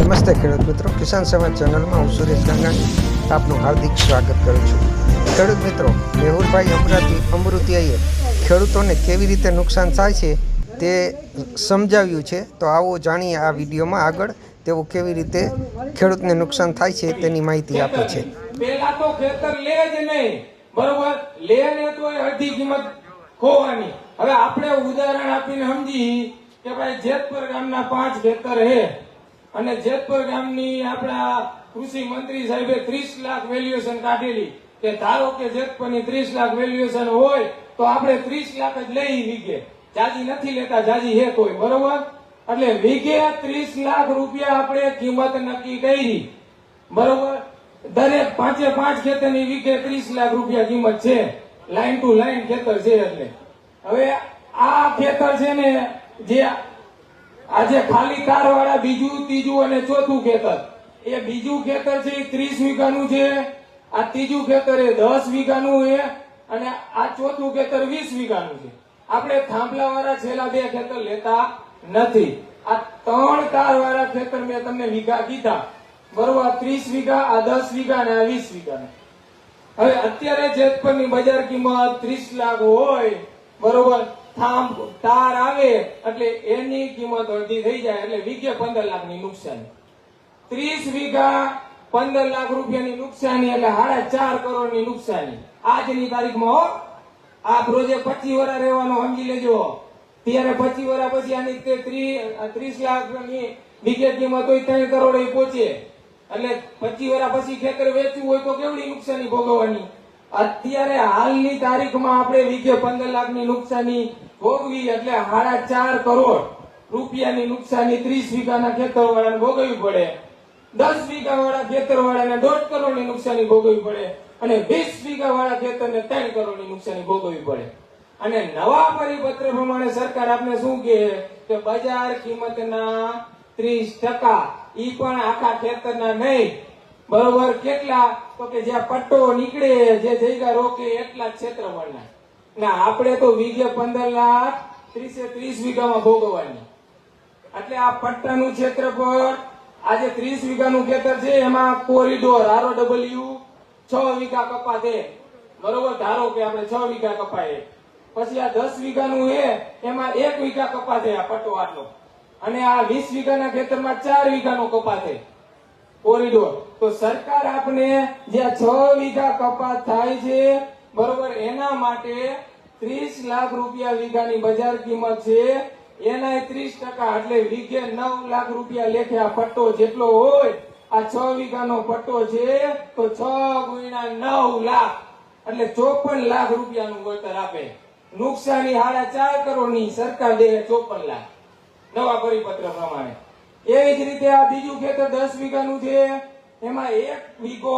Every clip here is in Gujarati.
નમસ્તે ખેડૂત મિત્રો, કિસાન સમાજ ચેનલમાં હું સુરેશ ગંગાણી આપનું હાર્દિક સ્વાગત કરું છું। ખેડૂત મિત્રો, મેહુલભાઈ અમૃતિયાએ ખેડૂતોને કેવી રીતે નુકસાન થાય છે તે સમજાવ્યું છે। તો આવો જાણીએ આ વિડીયોમાં આગળ તેઓ કેવી રીતે ખેડૂતને નુકસાન થાય છે તેની માહિતી આપે છે। પહેલા તો ખેતર લે જ નહીં, બરોબર, લે ને તો અડધી કિંમત ખોવાની। હવે આપણે ઉદાહરણ આપીને સમજી કે ભાઈ જેતપુર ગામના 5 ખેતર હે અને જેતપુર ગામની આપણા કૃષિ મંત્રી સાહેબે 30 લાખ વેલ્યુએશન કાઢેલી કે ધારો કે જેતપુરની 30 લાખ વેલ્યુએશન હોય તો આપણે 30 લાખ જ લઈ વીઘે, જાજી નથી લેતા, જાજી હે કોઈ, બરોબર। એટલે વીઘે 30 લાખ રૂપિયા આપણે કિંમત નક્કી કરી, બરોબર। દરેક 5 ખેતરની વીઘે 30 લાખ રૂપિયા કિંમત છે, લાઈન ટુ લાઈન ખેતર છે। એટલે હવે આ ખેતર છે ને, જે આજે ખાલી તાર વાળા બીજું, ત્રીજું અને ચોથું ખેતર, એ બીજું ખેતર છે 30 વીઘાનું છે, આ ત્રીજું ખેતર એ 10 વીઘાનું છે અને આ ચોથું ખેતર 20 વીઘાનું છે। આપણે થાંભલા વાળા છેલ્લા 2 ખેતર લેતા નથી। આ 3 તાર વાળા ખેતર મેં તમને વીઘા કીધા, બરોબર, 30 વીઘા, આ 10 વીઘા અને આ 20 વીઘા। હવે અત્યારે જેતપુરની બજાર કિંમત 30 લાખ હોય, બરોબર, તાર આવે એટલે એની કિંમત અડધી થઈ જાય એટલે વીઘે 15 લાખની નુકસાની। 30 વીઘા 15 લાખ રૂપિયાની નુકસાની એટલે 4.5 કરોડની નુકસાની આજની તારીખમાં। આ પ્રોજેક્ટ 25 વર્ષ રહેવાનો, સમજી લેજો। ત્યારે 25 વર્ષ પછી આની 30 લાખની વીઘે કિંમત હોય 3 કરોડ પહોંચે એટલે 25 વર્ષ પછી ખેતર વેચવું હોય તો કેવડી નુકસાની ભોગવવાની। અત્યારે હાલની તારીખમાં આપણે વીઘે 15 લાખની નુકસાની ભોગવી એટલે 4.5 કરોડ રૂપિયાની નુકસાની 30 વીઘાના ખેતર વાળાને ભોગવવી પડે, 10 વીઘા વાળા ખેતર વાળાને 1.5 કરોડની નુકસાની ભોગવવી પડે અને 20 વીઘા વાળા ખેતરને 3 કરોડની નુકસાની ભોગવવી પડે। અને નવા પરિપત્ર પ્રમાણે સરકાર આપણે શું કહે કે બજાર કિંમતના 30% ઈ પણ આખા ખેતરના નહીં, બરોબર, કેટલા તો કે જ્યાં પટ્ટો નીકળે, જે જગ્યા રોકે એટલા ક્ષેત્રફળના ના, આપણે તો વીઘે 15 લાખ 30 વીઘામાં ભોગવવાની। એટલે આ પટ્ટાનું ક્ષેત્રફળ આજે 30 વીઘાનું ખેતર છે, એમાં કોરિડોર ROW 6 વીઘા કપાતે, બરોબર, ધારો કે આપણે 6 વીઘા કપાય, પછી આ 10 વીઘાનું છે એમાં 1 વીઘા કપાતે આ પટ્ટો આટલો, અને આ 20 વીઘાના ખેતરમાં 4 વીઘાનો કપાતે કોરિડોર। તો સરકાર આપણે જ્યાં 6 વીઘા કપાત થાય છે, બરોબર, એના માટે 30 લાખ રૂપિયા વીઘાની બજાર કિંમત છે, એના 30% એટલે વીઘે 9 લાખ રૂપિયા લેખે આ પટ્ટો જેટલો હોય, આ 6 વીઘાનો પટ્ટો છે તો 6 ગુણ્યા 9 લાખ એટલે 54 લાખ રૂપિયાનું વળતર આપે। નુકસાની 4.5 કરોડની સરકાર દે 54 લાખ નવા પરિપત્ર પ્રમાણે। એવી જ રીતે આ બીજું ખેતર 10 વીઘાનું છે, એમાં 1 વીઘો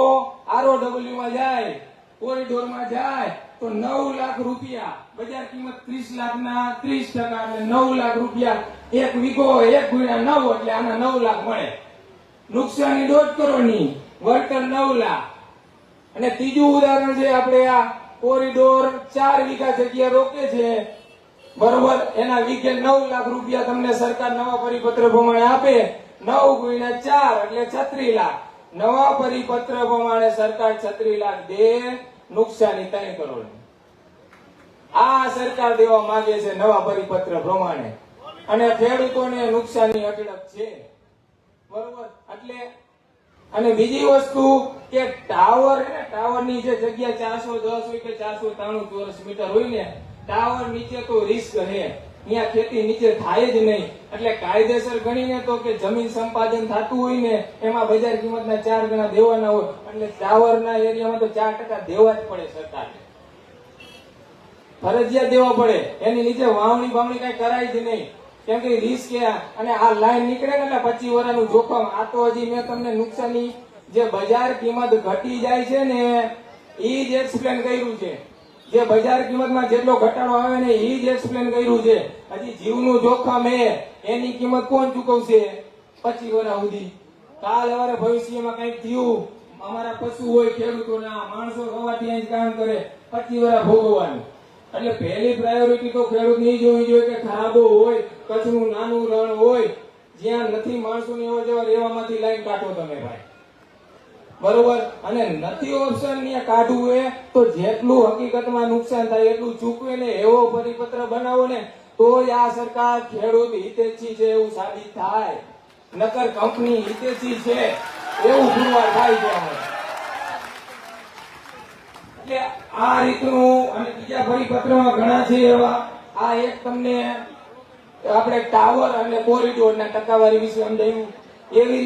ROW માં જાય, કોરિડોરમાં જાય તો 9 લાખ રૂપિયા, બજાર કિંમત 30 લાખના 30% એટલે 9 લાખ રૂપિયા 1 વીઘો, 1 ગુણ્યા 9 એટલે આના 9 લાખ મળે। નુકસાની 1.5 કરોડની, વળતર 9 લાખ। અને ત્રીજું ઉદાહરણ છે, આપણે આ કોરિડોર 4 વીઘા જગ્યા રોકે છે, બરોબર, એના વીઘે 9 લાખ રૂપિયા તમને સરકાર નવા પરિપત્ર પ્રમાણે આપે, 9 ગુણ્યા 4 એટલે 36 લાખ। નવા પરિપત્ર પ્રમાણે સરકાર 36 લાખ દે, નુકસાની 3 કરોડ। આ સરકાર દેવા માંગે છે નવા પરિપત્ર પ્રમાણે, અને ખેડૂતોને નુકસાની અઢળક છે, બરોબર। એટલે અને બીજી વસ્તુ કે ટાવરની જે જગ્યા 410 હોય કે 493 ચોરસ મીટર હોય ને, ટાવર નીચે તો રિસ્ક છે, અહીંયા ખેતી નીચે થાય જ નહીં। એટલે કાયદેસર ગણીને તો કે જમીન સંપાદન થતું હોય ને, એમાં બજાર કિંમતના 4 ગણા દેવાના હોય, એટલે ટાવરના એરિયામાં તો 4% દેવા જ પડે સરકારને, ફરજિયાત દેવા પડે। એની નીચે વાવણી કઈ કરાય જ નહીં, કેમ કે રિસ્ક અને આ લાઈન નીકળે ને એટલે 25 વર્ષનું જોખમ। આ તો હજી મેં તમને નુકસાની જે બજાર કિંમત ઘટી જાય છે ને એ જ એક્સપ્લેન કર્યું છે, જે બજાર કિંમતમાં જેટલો ઘટાડો આવે ને એ જ એક્સપ્લેન કર્યું છે। હજી જીવનું જોખમ એની કિંમત કોણ ચૂકવશે 25 વર્ષ સુધી? કાલ સવારે ભવિષ્યમાં કઈક થયું, અમારા પશુ હોય, ખેડૂતોના માણસો ખવાથી અહીં કામ કરે, 25 વર્ષ ભોગવવાનું। એટલે પહેલી પ્રાયોરિટી તો ખેડૂતની જોવી જોઈએ કે ખરાબો હોય, કચ્છનું નાનું રણ હોય, જ્યાં નથી માણસોની અવર જવર એવામાંથી લાઈન કાઢો તમે ભાઈ, બરોબર. અને નથી ઓપ્શન ને કાઢવું એ તો જેટલું હકીકતમાં નુકસાન થાય એટલું ચૂકવે ને એવો પરિપત્ર બનાવો ને તો આ સરકાર ખેડૂત હિતેચ્છી છે એવું સાબિત થાય, નકર કંપની હિતેચ્છી છે એવું પુરવાર થાય છે અમારે. એટલે આ રીતનું અને બીજા પરિપત્રમાં ઘણા છે એવા. આ એક તમને આપણે ટાવર અને કોરિડોરના ટકાવારી વિશે સમજાયું એવી